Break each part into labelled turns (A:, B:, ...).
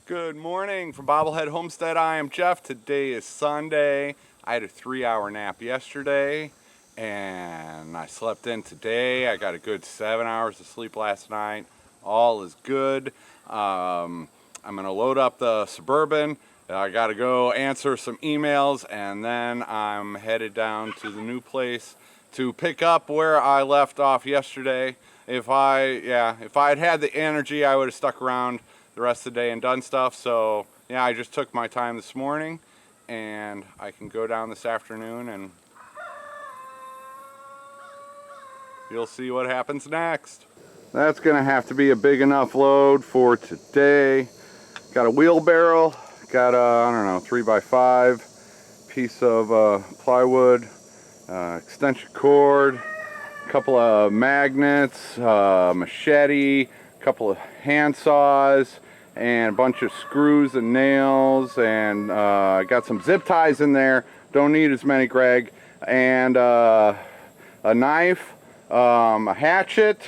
A: Good morning from Bobblehead Homestead. I am Jeff. Today is Sunday. I had a 3-hour nap yesterday and I slept in today. I got a good 7 hours of sleep last night. All is good. I'm gonna load up the Suburban. I gotta go answer some emails and then I'm headed down to the new place to pick up where I left off yesterday. If I had the energy, I would have stuck around the rest of the day and done stuff. So yeah, I just took my time this morning and I can go down this afternoon and you'll see what happens next. That's gonna have to be a big enough load for today. Got a wheelbarrow, got a, I don't know, 3x5 piece of plywood, extension cord, a couple of magnets, machete, a couple of hand saws, and a bunch of screws and nails, and I got some zip ties in there. Don't need as many, Greg. And a knife, a hatchet,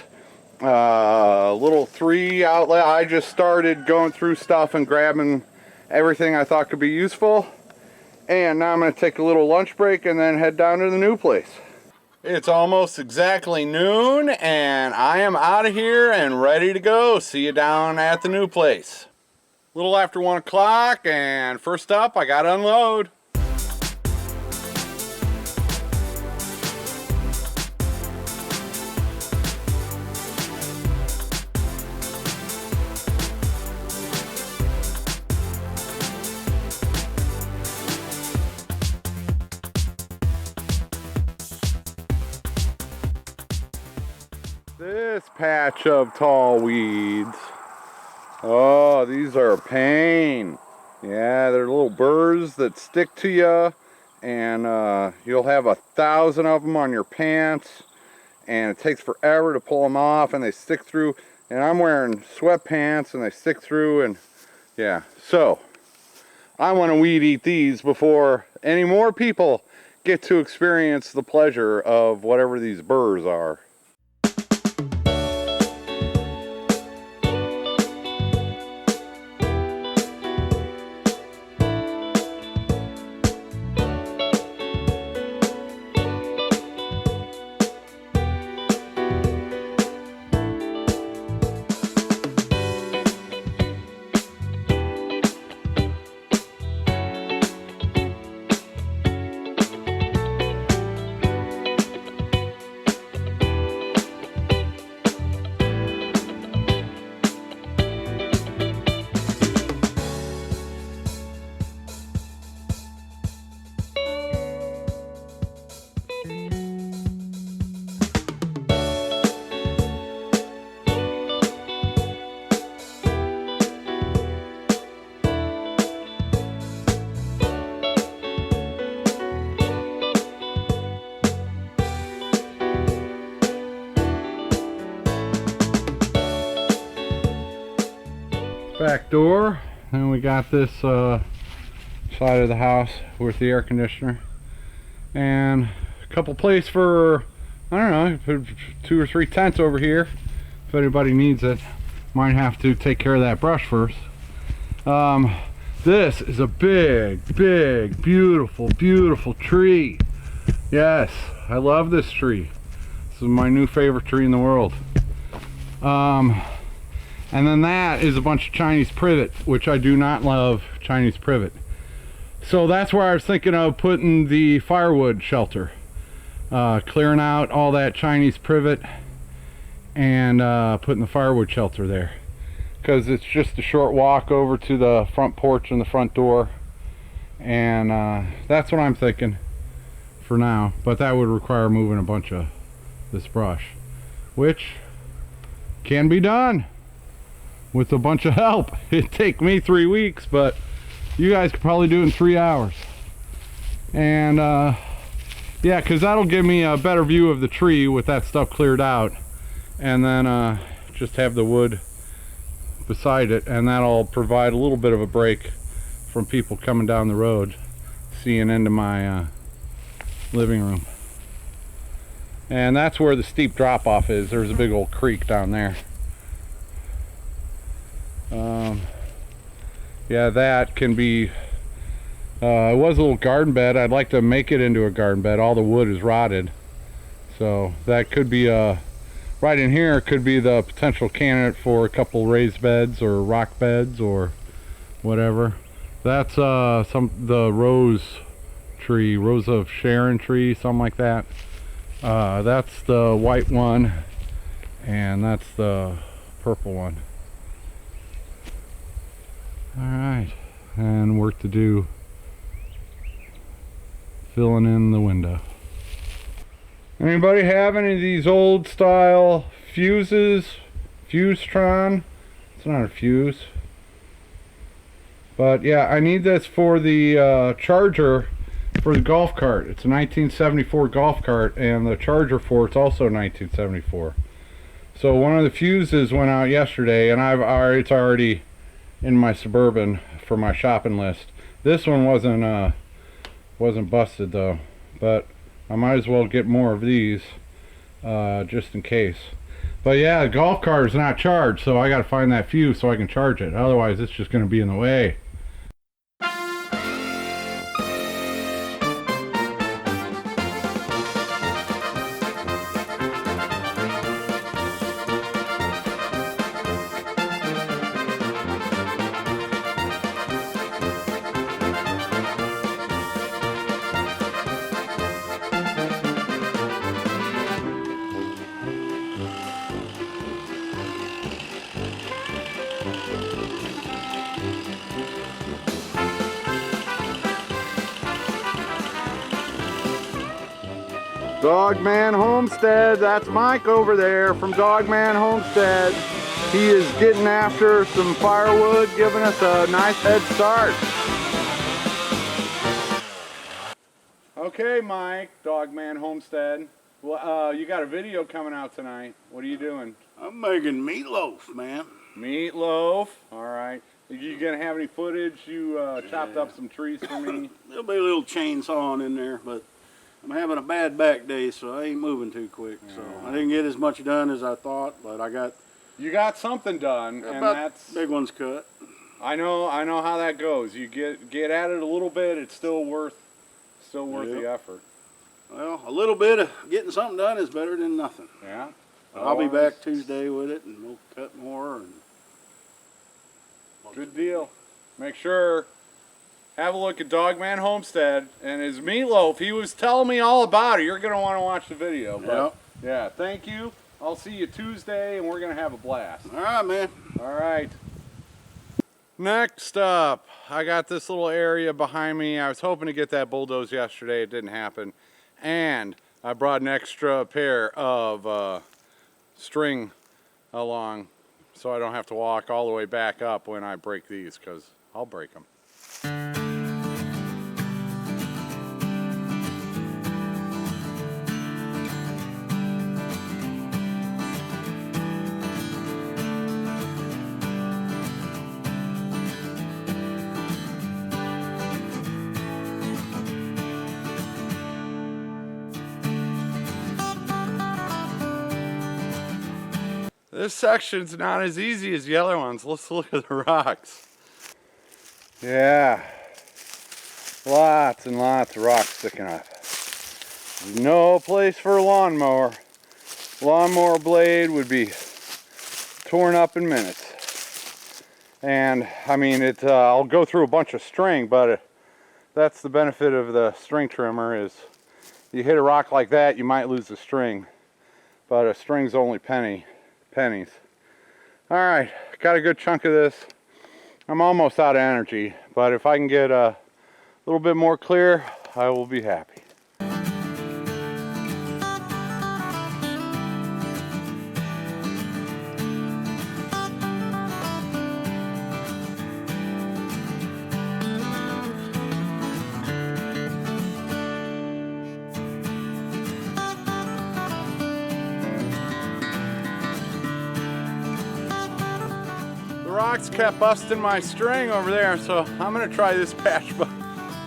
A: a little 3 outlet. I just started going through stuff and grabbing everything I thought could be useful. And now I'm going to take a little lunch break and then head down to the new place. It's almost exactly noon and I am out of here and ready to go. See you down at the new place. A little after 1 o'clock, and first up I gotta unload. This patch of tall weeds, oh, these are a pain. Yeah, they're little burrs that stick to you, and you'll have 1,000 of them on your pants, and it takes forever to pull them off, and they stick through, and I'm wearing sweatpants and they stick through, and yeah, so I want to weed eat these before any more people get to experience the pleasure of whatever these burrs are. Back door, and we got this side of the house with the air conditioner and a couple places for, I don't know, put 2 or 3 tents over here if anybody needs it. Might have to take care of that brush first. This is a big beautiful tree. Yes, I love this tree. This is my new favorite tree in the world. And then that is a bunch of Chinese privet, which I do not love Chinese privet. So that's where I was thinking of putting the firewood shelter. Clearing out all that Chinese privet and putting the firewood shelter there. Because it's just a short walk over to the front porch and the front door. And that's what I'm thinking for now. But that would require moving a bunch of this brush, which can be done with a bunch of help. It'd take me 3 weeks, but you guys could probably do it in 3 hours. And yeah, because that'll give me a better view of the tree with that stuff cleared out, and then just have the wood beside it, and that'll provide a little bit of a break from people coming down the road seeing into my living room. And that's where the steep drop off is. There's a big old creek down there. yeah, that can be, it was a little garden bed. I'd like to make it into a garden bed. All the wood is rotted. So that could be right in here could be the potential candidate for a couple raised beds or rock beds or whatever. That's the rose tree, Rose of Sharon tree, something like that. That's the white one, and that's the purple one. All right, and work to do filling in the window. Anybody have any of these old style fuses? Fusetron? It's not a fuse. But yeah, I need this for the charger for the golf cart. It's a 1974 golf cart, and the charger for it's also 1974. So one of the fuses went out yesterday, and it's already in my Suburban for my shopping list. This one wasn't busted though, but I might as well get more of these just in case. But yeah, the golf cart is not charged, so I got to find that fuse so I can charge it. Otherwise, it's just going to be in the way. Dogman Homestead, that's Mike over there from Dogman Homestead. He is getting after some firewood, giving us a nice head start. Okay, Mike, Dogman Homestead. Well, you got a video coming out tonight. What are you doing?
B: I'm making meatloaf, man.
A: Meatloaf? All right. Are you going to have any footage? You chopped up some trees for me.
B: There'll be a little chainsawing in there, but I'm having a bad back day, so I ain't moving too quick. So I didn't get as much done as I thought, but I got...
A: You got something done, and that's...
B: big one's cut.
A: I know how that goes. You get at it a little bit, it's still worth the effort.
B: Well, a little bit of getting something done is better than nothing.
A: Yeah.
B: I'll be back Tuesday with it, and we'll cut more. And
A: good deal. Make sure... Have a look at Dogman Homestead and his meatloaf. He was telling me all about it. You're going to want to watch the video. But yeah, thank you. I'll see you Tuesday, and we're going to have a blast.
B: All right, man.
A: All right. Next up, I got this little area behind me. I was hoping to get that bulldoze yesterday. It didn't happen. And I brought an extra pair of string along so I don't have to walk all the way back up when I break these, because I'll break them. This section's not as easy as the other ones. Let's look at the rocks. Yeah, lots and lots of rocks sticking up. No place for a lawnmower. Lawnmower blade would be torn up in minutes. And I mean, I'll go through a bunch of string, but that's the benefit of the string trimmer is you hit a rock like that, you might lose the string. But a string's only pennies. All right, got a good chunk of this. I'm almost out of energy, but if I can get a little bit more clear, I will be happy. Rocks kept busting my string over there, so I'm gonna try this patch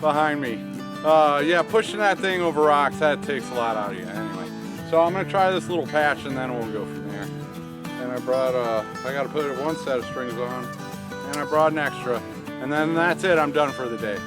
A: behind me. Yeah, pushing that thing over rocks, that takes a lot out of you anyway. So I'm gonna try this little patch and then we'll go from there. And I brought, I gotta put one set of strings on, and I brought an extra. And then that's it, I'm done for the day.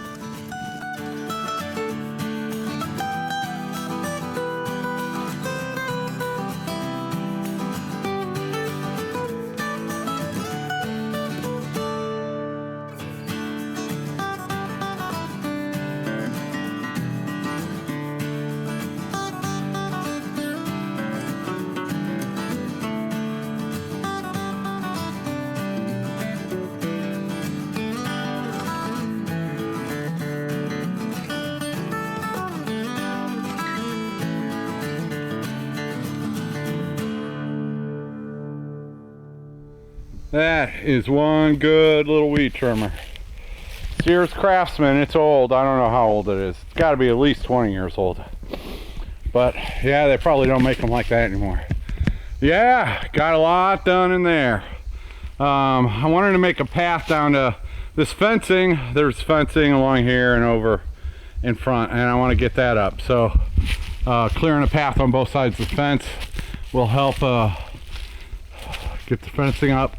A: That is one good little weed trimmer. Sears Craftsman, it's old. I don't know how old it is. It's got to be at least 20 years old. But yeah, they probably don't make them like that anymore. Yeah, got a lot done in there. I wanted to make a path down to this fencing. There's fencing along here and over in front, and I want to get that up. So clearing a path on both sides of the fence will help get the fencing up.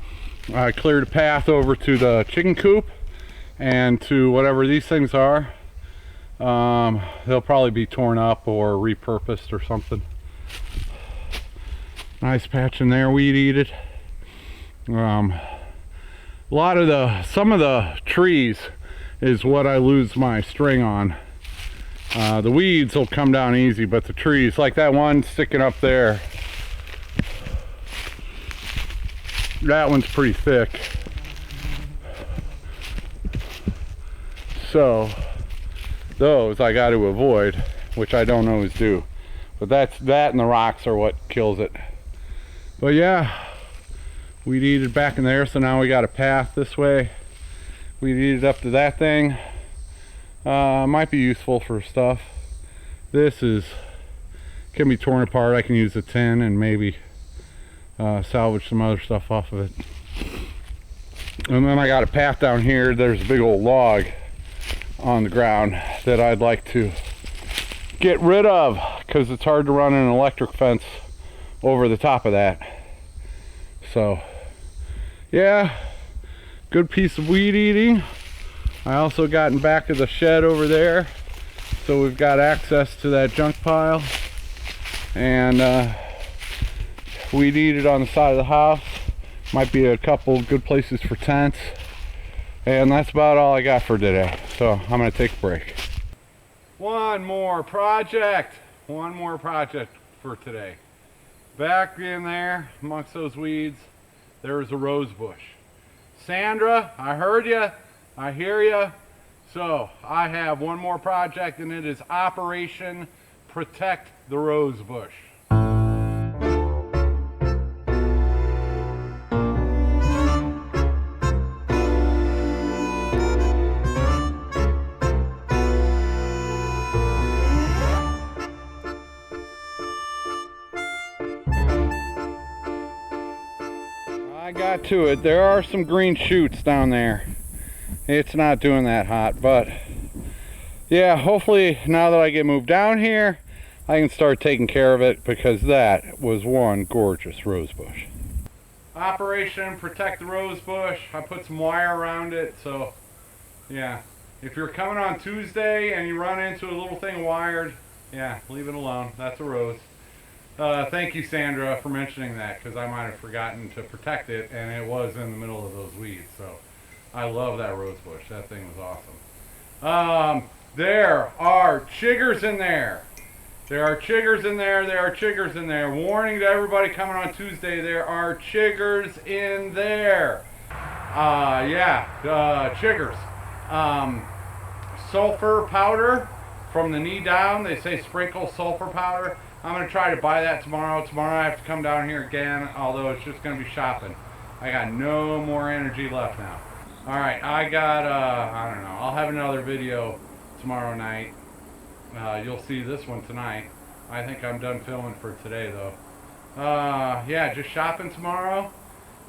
A: I cleared a path over to the chicken coop and to whatever these things are. They'll probably be torn up or repurposed or something. Nice patch in there, weed eated. Some of the trees is what I lose my string on. The weeds will come down easy, but the trees, like that one sticking up there, that one's pretty thick. So those I got to avoid, which I don't always do. But that and the rocks are what kills it. But yeah, weed eated back in there, so now we got a path this way. Weed eated up to that thing. Might be useful for stuff. This can be torn apart. I can use a tin and maybe salvage some other stuff off of it. And then I got a path down here. There's a big old log on the ground that I'd like to get rid of because it's hard to run an electric fence over the top of that. So yeah, good piece of weed eating. I also got in back of the shed over there, so we've got access to that junk pile. And weed eated on the side of the house. Might be a couple good places for tents. And that's about all I got for today. So I'm gonna take a break. One more project for today. Back in there amongst those weeds, there's a rose bush. Sandra, I heard you, I hear you. So I have one more project, and it is Operation Protect the Rose Bush. I got to it. There are some green shoots down there. It's not doing that hot, but yeah, hopefully now that I get moved down here, I can start taking care of it, because that was one gorgeous rose bush. Operation Protect the Rose Bush. I put some wire around it, so yeah, if you're coming on Tuesday and you run into a little thing wired, yeah, leave it alone. That's a rose. Thank you, Sandra, for mentioning that, because I might have forgotten to protect it, and it was in the middle of those weeds. So I love that rose bush. That thing was awesome. There are chiggers in there. There are chiggers in there. There are chiggers in there. Warning to everybody coming on Tuesday, there are chiggers in there. Chiggers. Sulfur powder from the knee down. They say sprinkle sulfur powder. I'm going to try to buy that tomorrow. Tomorrow I have to come down here again, although it's just going to be shopping. I got no more energy left now. Alright, I got, I don't know, I'll have another video tomorrow night. You'll see this one tonight. I think I'm done filming for today, though. Yeah, just shopping tomorrow,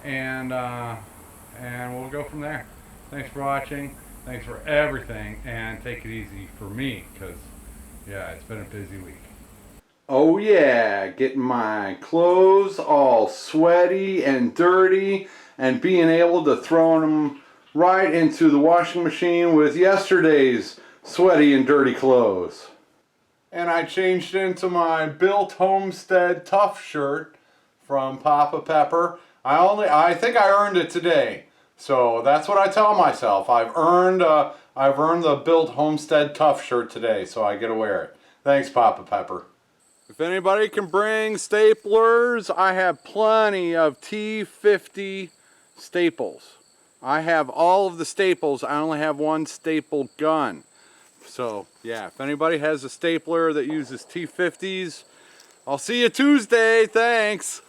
A: and we'll go from there. Thanks for watching. Thanks for everything, and take it easy for me, because, yeah, it's been a busy week. Oh yeah, getting my clothes all sweaty and dirty and being able to throw them right into the washing machine with yesterday's sweaty and dirty clothes. And I changed into my Built Homestead Tough shirt from Papa Pepper. I think I earned it today. So that's what I tell myself. I've earned the Built Homestead Tough shirt today, so I get to wear it. Thanks, Papa Pepper. If anybody can bring staplers, I have plenty of T50 staples. I have all of the staples. I only have one staple gun. So yeah, if anybody has a stapler that uses T50s, I'll see you Tuesday. Thanks.